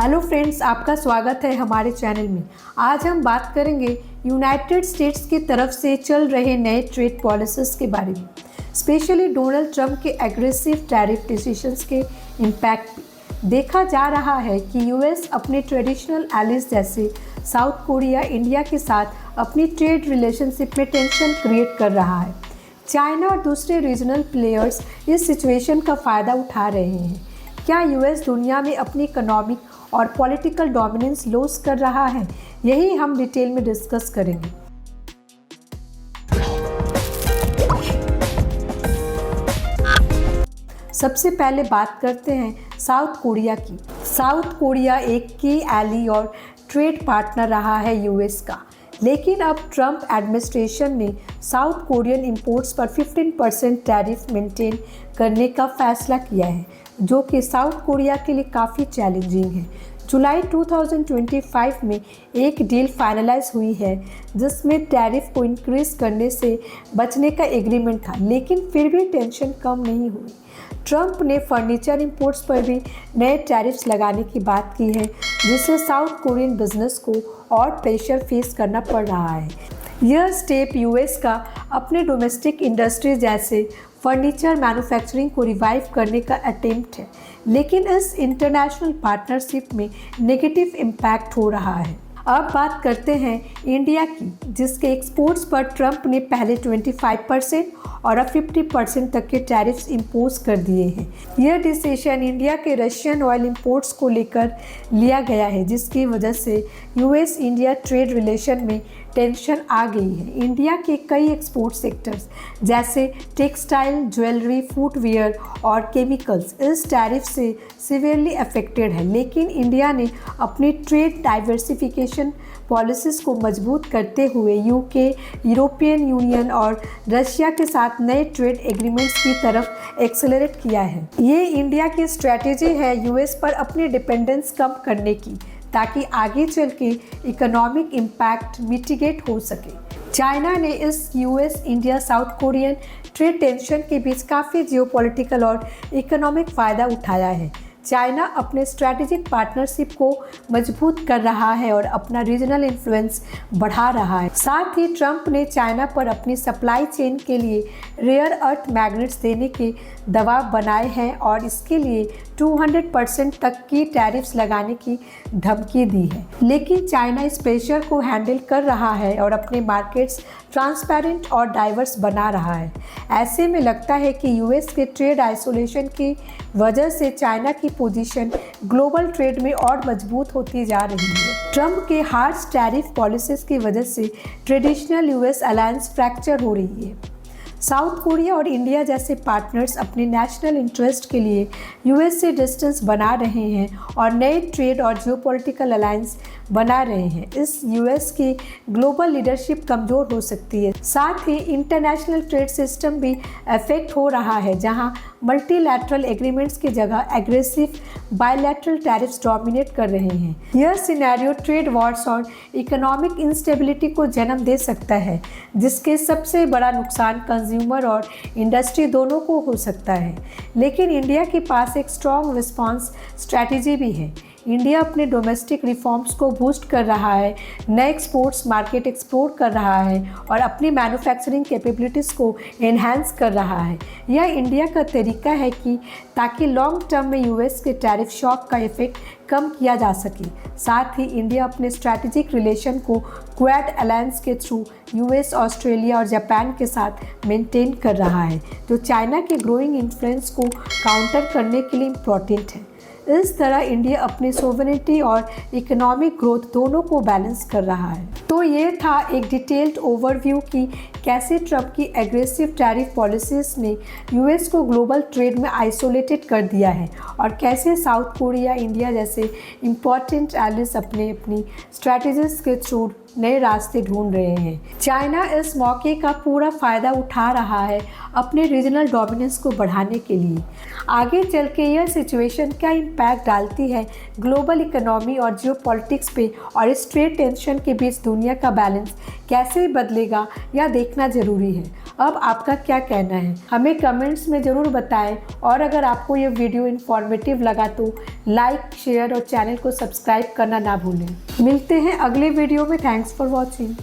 Hello friends, आपका स्वागत है हमारे चैनल में। आज हम बात करेंगे यूनाइटेड स्टेट्स की तरफ से चल रहे नए ट्रेड पॉलिसीज़ के बारे में, स्पेशली डोनाल्ड ट्रंप के एग्रेसिव टैरिफ डिसीजंस के इम्पैक्ट पे। देखा जा रहा है कि यूएस अपने ट्रेडिशनल एलिज जैसे साउथ कोरिया, इंडिया के साथ अपनी ट्रेड रिलेशनशिप में टेंशन क्रिएट कर रहा है। चाइना और दूसरे रीजनल प्लेयर्स इस सिचुएशन का फ़ायदा उठा रहे हैं। क्या यूएस दुनिया में अपनी इकोनॉमिक और पॉलिटिकल डोमिनेंस लॉस कर रहा है? यही हम डिटेल में डिस्कस करेंगे। सबसे पहले बात करते हैं साउथ कोरिया की। साउथ कोरिया एक की एली और ट्रेड पार्टनर रहा है यूएस का, लेकिन अब ट्रंप एडमिनिस्ट्रेशन ने साउथ कोरियन इंपोर्ट्स पर 15% टैरिफ मेंटेन करने का फैसला किया है, जो कि साउथ कोरिया के लिए काफ़ी चैलेंजिंग है। जुलाई 2025 में एक डील फाइनलाइज हुई है जिसमें टैरिफ को इंक्रीज करने से बचने का एग्रीमेंट था, लेकिन फिर भी टेंशन कम नहीं हुई। ट्रंप ने फर्नीचर इंपोर्ट्स पर भी नए टैरिफ्स लगाने की बात की है, जिससे साउथ कोरियन बिजनेस को और प्रेशर फेस करना पड़ रहा है। यह स्टेप यूएस का अपने डोमेस्टिक इंडस्ट्री जैसे फर्नीचर मैन्युफैक्चरिंग को रिवाइव करने का अटेम्प्ट है, लेकिन इस इंटरनेशनल पार्टनरशिप में नेगेटिव इम्पैक्ट हो रहा है। अब बात करते हैं इंडिया की, जिसके एक्सपोर्ट्स पर ट्रंप ने पहले 25% और अब 50% तक के टैरिफ्स इम्पोज कर दिए हैं। यह डिसीजन इंडिया के रशियन ऑयल इंपोर्ट्स को लेकर लिया गया है, जिसकी वजह से यूएस इंडिया ट्रेड रिलेशन में टेंशन आ गई है। इंडिया के कई एक्सपोर्ट सेक्टर्स जैसे टेक्सटाइल, ज्वेलरी, फुटवियर और केमिकल्स इस टैरिफ से सीवियरली अफेक्टेड है, लेकिन इंडिया ने अपनी ट्रेड डाइवर्सिफिकेशन पॉलिसीज़ को मजबूत करते हुए यूके, यूरोपियन यूनियन और रशिया के साथ नए ट्रेड एग्रीमेंट्स की तरफ एक्सेलरेट किया है। ये इंडिया की स्ट्रैटेजी है यूएस पर अपनी डिपेंडेंस कम करने की, ताकि आगे चल के इकोनॉमिक इम्पैक्ट मिटिगेट हो सके। चाइना ने इस US India south Korean trade tension के बीच काफ़ी जियोपॉलिटिकल और इकोनॉमिक फ़ायदा उठाया है। चाइना अपने स्ट्रैटेजिक पार्टनरशिप को मजबूत कर रहा है और अपना रीजनल इन्फ्लुएंस बढ़ा रहा है। साथ ही ट्रंप ने चाइना पर अपनी सप्लाई चेन के लिए रेयर अर्थ मैग्नेट्स देने के दबाव बनाए हैं और इसके लिए 200% तक की टैरिफ्स लगाने की धमकी दी है। लेकिन चाइना इस प्रेशर को हैंडल कर रहा है और अपने मार्केट्स ट्रांसपेरेंट और डाइवर्स बना रहा है। ऐसे में लगता है कि यूएस के ट्रेड आइसोलेशन की वजह से चाइना की पोजीशन ग्लोबल ट्रेड में और मजबूत होती जा रही है। ट्रंप के हार्श टैरिफ पॉलिसीज़ की वजह से ट्रेडिशनल यूएस अलायंस फ्रैक्चर हो रही है। साउथ कोरिया और इंडिया जैसे पार्टनर्स अपने नेशनल इंटरेस्ट के लिए यूएस से डिस्टेंस बना रहे हैं और नए ट्रेड और जियोपॉलिटिकल अलायंस बना रहे हैं। इस यूएस की ग्लोबल लीडरशिप कमज़ोर हो सकती है। साथ ही इंटरनेशनल ट्रेड सिस्टम भी अफेक्ट हो रहा है, जहां मल्टीलैटरल एग्रीमेंट्स की जगह एग्रेसिव बायलैटरल टैरिफ्स डोमिनेट कर रहे हैं। यह सिनेरियो ट्रेड वॉर्स और इकोनॉमिक इंस्टेबिलिटी को जन्म दे सकता है, जिसके सबसे बड़ा नुकसान कंज्यूमर और इंडस्ट्री दोनों को हो सकता है। लेकिन इंडिया के पास एक स्ट्रॉन्ग रिस्पांस स्ट्रैटेजी भी है। इंडिया अपने डोमेस्टिक रिफॉर्म्स को बूस्ट कर रहा है, नए एक्सपोर्ट्स मार्केट एक्सप्लोर कर रहा है और अपनी मैन्युफैक्चरिंग कैपेबिलिटीज़ को एनहांस कर रहा है। यह इंडिया का तरीका है कि ताकि लॉन्ग टर्म में यूएस के टैरिफ शॉक का इफेक्ट कम किया जा सके। साथ ही इंडिया अपने स्ट्रैटेजिक रिलेशन को क्वाड अलायंस के थ्रू यूएस, ऑस्ट्रेलिया और जापान के साथ मेंटेन कर रहा है, जो चाइना के ग्रोइंग इन्फ्लुएंस को काउंटर करने के लिए इम्पोर्टेंट है। इस तरह इंडिया अपनी सोवरेनिटी और इकोनॉमिक ग्रोथ दोनों को बैलेंस कर रहा है। तो ये था एक डिटेल्ड ओवरव्यू कि कैसे ट्रंप की एग्रेसिव टैरिफ पॉलिसीज़ ने यूएस को ग्लोबल ट्रेड में आइसोलेटेड कर दिया है और कैसे साउथ कोरिया, इंडिया जैसे इम्पॉर्टेंट एलिज अपनी स्ट्रैटेजीज के थ्रू नए रास्ते ढूंढ रहे हैं। चाइना इस मौके का पूरा फ़ायदा उठा रहा है अपने रीजनल डोमिनेंस को बढ़ाने के लिए। आगे चल के यह सिचुएशन क्या इम्पैक्ट डालती है ग्लोबल इकोनॉमी और जियोपॉलिटिक्स पे और इस ट्रेड टेंशन के बीच दुनिया का बैलेंस कैसे बदलेगा यह देखना ज़रूरी है। अब आपका क्या कहना है, हमें कमेंट्स में ज़रूर बताएं। और अगर आपको ये वीडियो इन्फॉर्मेटिव लगा तो लाइक, शेयर और चैनल को सब्सक्राइब करना ना भूलें। मिलते हैं अगले वीडियो में। Thanks for watching.